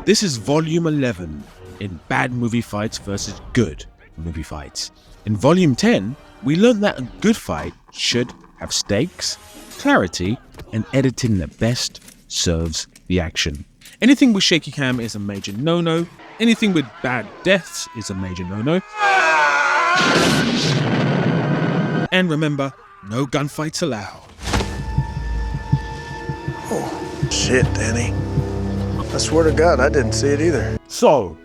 This is volume 11 in Bad Movie Fights versus Good Movie Fights. In volume 10, we learned that a good fight should have stakes, clarity, and editing that best serves the action. Anything with shaky cam is a major no-no. Anything with bad deaths is a major no-no. And remember, no gunfights allowed. Oh, shit, Danny. I swear to God, I didn't see it either. So,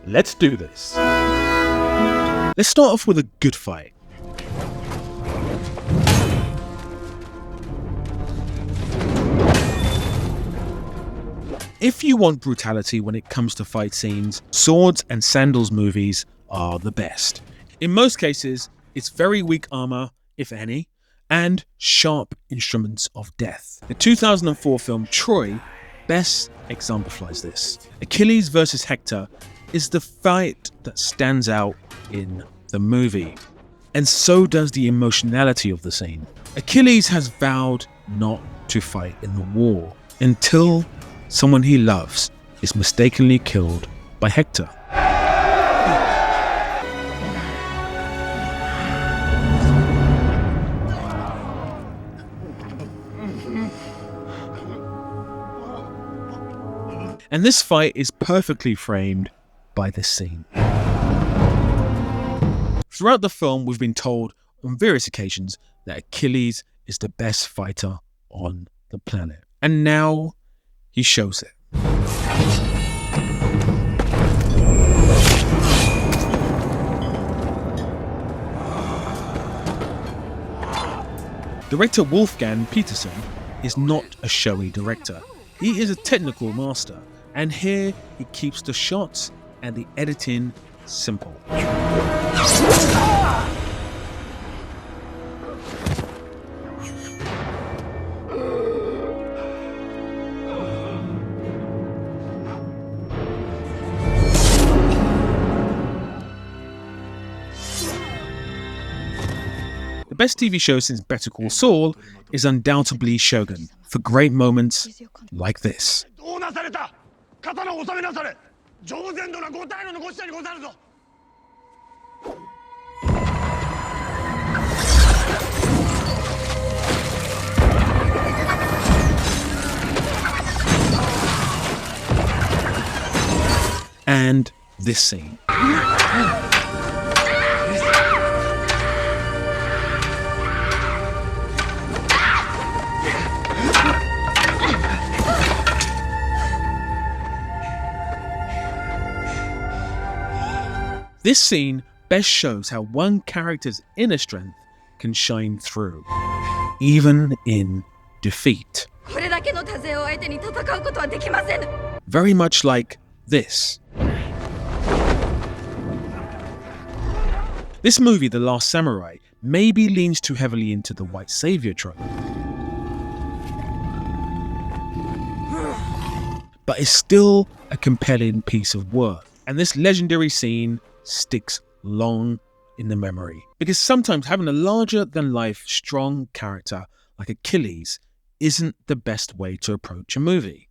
let's do this. Let's start off with a good fight. If you want brutality when it comes to fight scenes, Swords and Sandals movies are the best. In most cases, it's very weak armor, if any, and sharp instruments of death. The 2004 film Troy best exemplifies this. Achilles versus Hector is the fight that stands out in the movie, and so does the emotionality of the scene. Achilles has vowed not to fight in the war until someone he loves is mistakenly killed by Hector. And this fight is perfectly framed by this scene. Throughout the film, we've been told on various occasions that Achilles is the best fighter on the planet. And now he shows it. Director Wolfgang Petersen is not a showy director. He is a technical master, and here he keeps the shots and the editing simple. The best TV show since Better Call Saul is undoubtedly Shogun, for great moments like this. And this scene. This scene best shows how one character's inner strength can shine through, even in defeat. Very much like this. This movie, The Last Samurai, maybe leans too heavily into the white savior trope, but is still a compelling piece of work. And this legendary scene sticks long in the memory, because sometimes having a larger than life strong character like Achilles isn't the best way to approach a movie.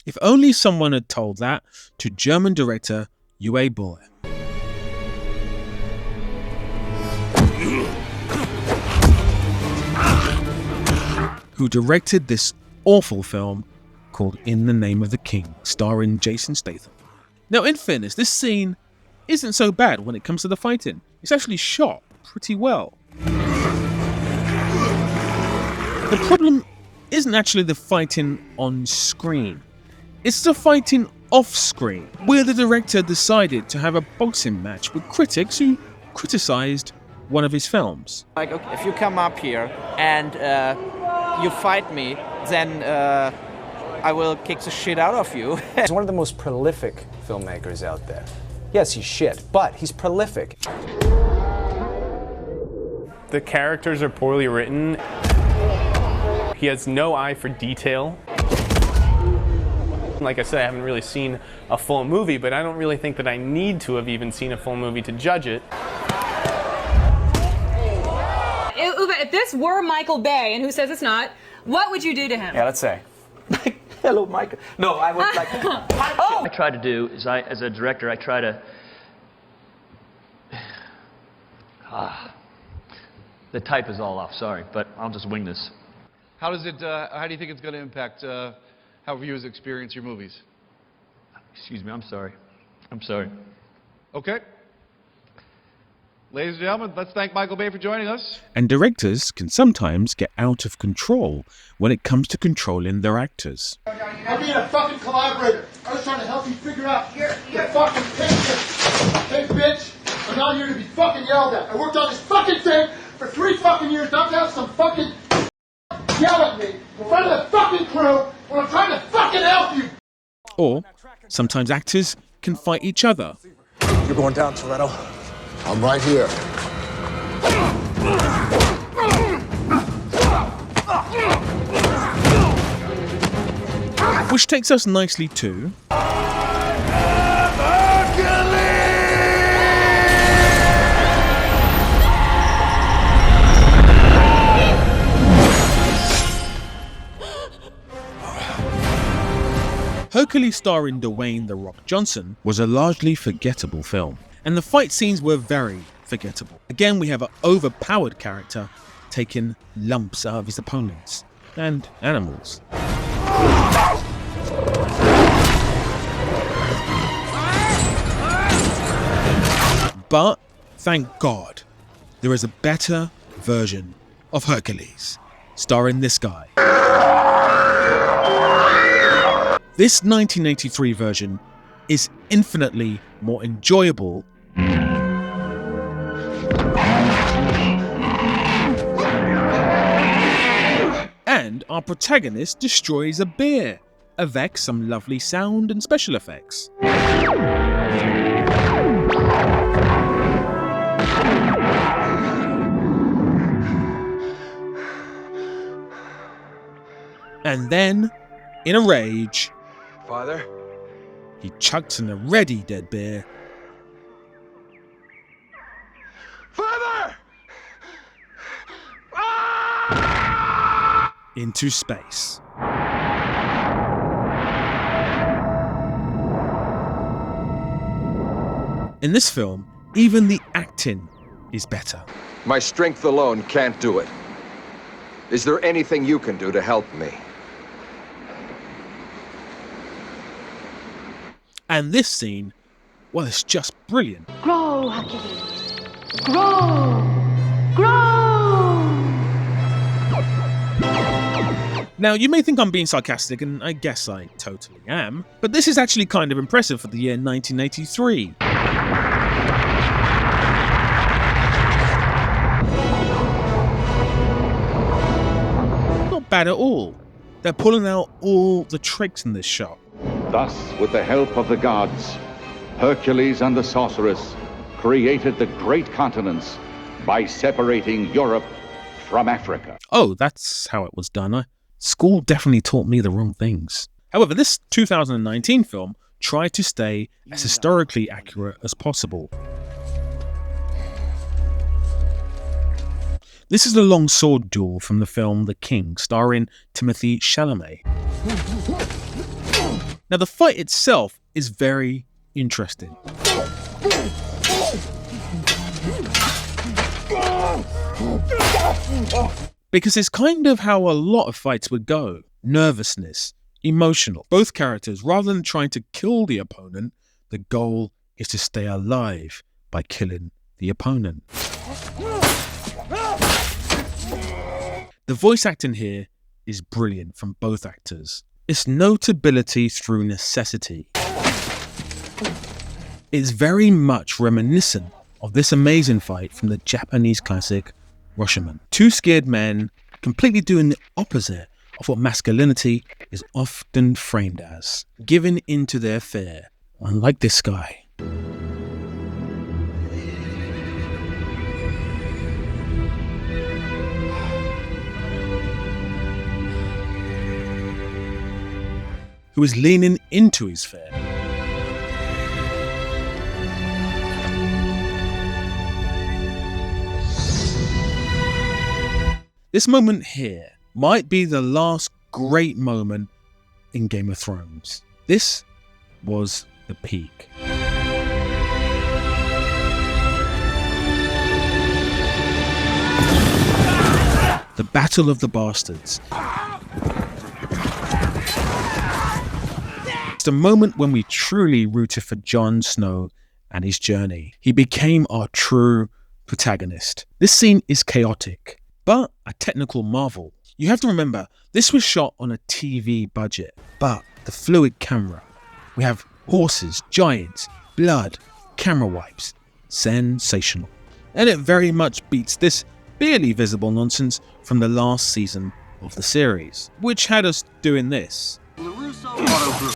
If only someone had told that to German director Uwe Boll, who directed this awful film called In the Name of the King, starring Jason Statham. Now, in fairness, this scene isn't so bad when it comes to the fighting. It's actually shot pretty well. The problem isn't actually the fighting on screen. It's the fighting off screen, where the director decided to have a boxing match with critics who criticized one of his films. Like, okay, if you come up here and you fight me, then I will kick the shit out of you. He's one of the most prolific filmmakers out there. Yes, he's shit, but he's prolific. The characters are poorly written. He has no eye for detail. Like I said, I haven't really seen a full movie, but I don't really think that I need to have even seen a full movie to judge it. Uwe, if this were Michael Bay, and who says it's not, what would you do to him? Yeah, let's say. Hello, Michael. No, I was like, I try to do is as a director, I try to. The type is all off, sorry, but I'll just wing this. How does it, how do you think it's going to impact how viewers experience your movies? Excuse me, I'm sorry. I'm sorry. Okay. Ladies and gentlemen, let's thank Michael Bay for joining us. And directors can sometimes get out of control when it comes to controlling their actors. I'm being a fucking collaborator. I was trying to help you figure out your fucking thing. Hey, bitch, I'm not here to be fucking yelled at. I worked on this fucking thing for 3 fucking years, not to have some fucking yell at me in front of the fucking crew when I'm trying to fucking help you. Or sometimes actors can fight each other. You're going down, Toretto. I'm right here. Which takes us nicely to... Hercules starring Dwayne "The Rock" Johnson was a largely forgettable film, and the fight scenes were very forgettable. Again, we have an overpowered character taking lumps out of his opponents and animals. But thank God, there is a better version of Hercules, starring this guy. This 1983 version is infinitely more enjoyable and our protagonist destroys a bear, avec some lovely sound and special effects. And then, in a rage, Father? he chucks an already dead bear Father! into space. In this film, even the acting is better. My strength alone can't do it. Is there anything you can do to help me? And this scene, well, it's just brilliant. Grow, Hercules. Grow! Grow! Now, you may think I'm being sarcastic, and I guess I totally am, but this is actually kind of impressive for the year 1983. Not bad at all. They're pulling out all the tricks in this shot. Thus, with the help of the gods, Hercules and the sorceress created the great continents by separating Europe from Africa. Oh, that's how it was done. School definitely taught me the wrong things. However, this 2019 film tried to stay as historically accurate as possible. This is the long sword duel from the film The King, starring Timothée Chalamet. Now, the fight itself is very interesting. Because it's kind of how a lot of fights would go. Nervousness, emotional. Both characters, rather than trying to kill the opponent, the goal is to stay alive by killing the opponent. The voice acting here is brilliant from both actors. It's notability through necessity. It's very much reminiscent of this amazing fight from the Japanese classic Rashomon. Two scared men completely doing the opposite of what masculinity is often framed as, giving into their fear, unlike this guy. Who is leaning into his fear. This moment here might be the last great moment in Game of Thrones. This was the peak. The Battle of the Bastards. It's the moment when we truly rooted for Jon Snow and his journey. He became our true protagonist. This scene is chaotic, but a technical marvel. You have to remember, this was shot on a TV budget, but the fluid camera. We have horses, giants, blood, camera wipes. Sensational. And it very much beats this barely visible nonsense from the last season of the series, which had us doing this.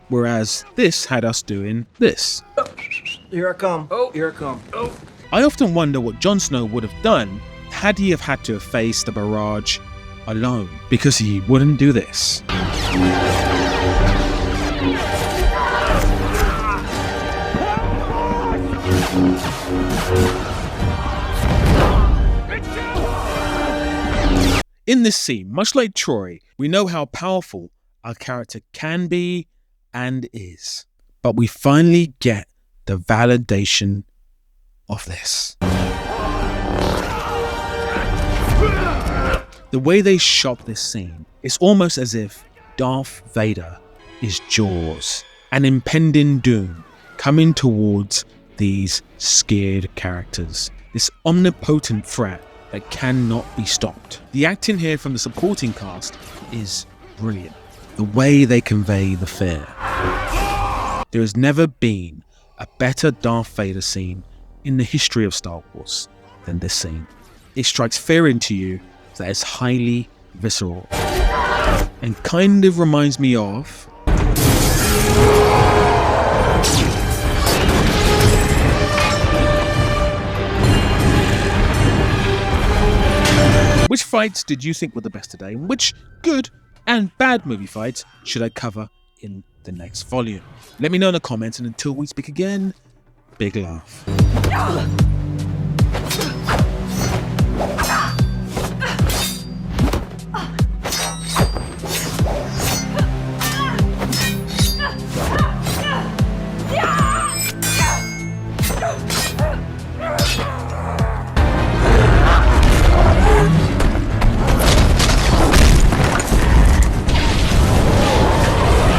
Whereas this had us doing this. Here I come. Oh, here I come. Oh. I often wonder what Jon Snow would have done had he have had to face the barrage alone, because he wouldn't do this. In this scene, much like Troy, we know how powerful our character can be and is. But we finally get the validation of this. The way they shot this scene, it's almost as if Darth Vader is Jaws, an impending doom coming towards these scared characters. This omnipotent threat that cannot be stopped. The acting here from the supporting cast is brilliant. The way they convey the fear. There has never been a better Darth Vader scene in the history of Star Wars than this scene. It strikes fear into you that is highly visceral and kind of reminds me of which fights did you think were the best today, and which good and bad movie fights should I cover in the next volume? Let me know in the comments, and until we speak again, big laugh.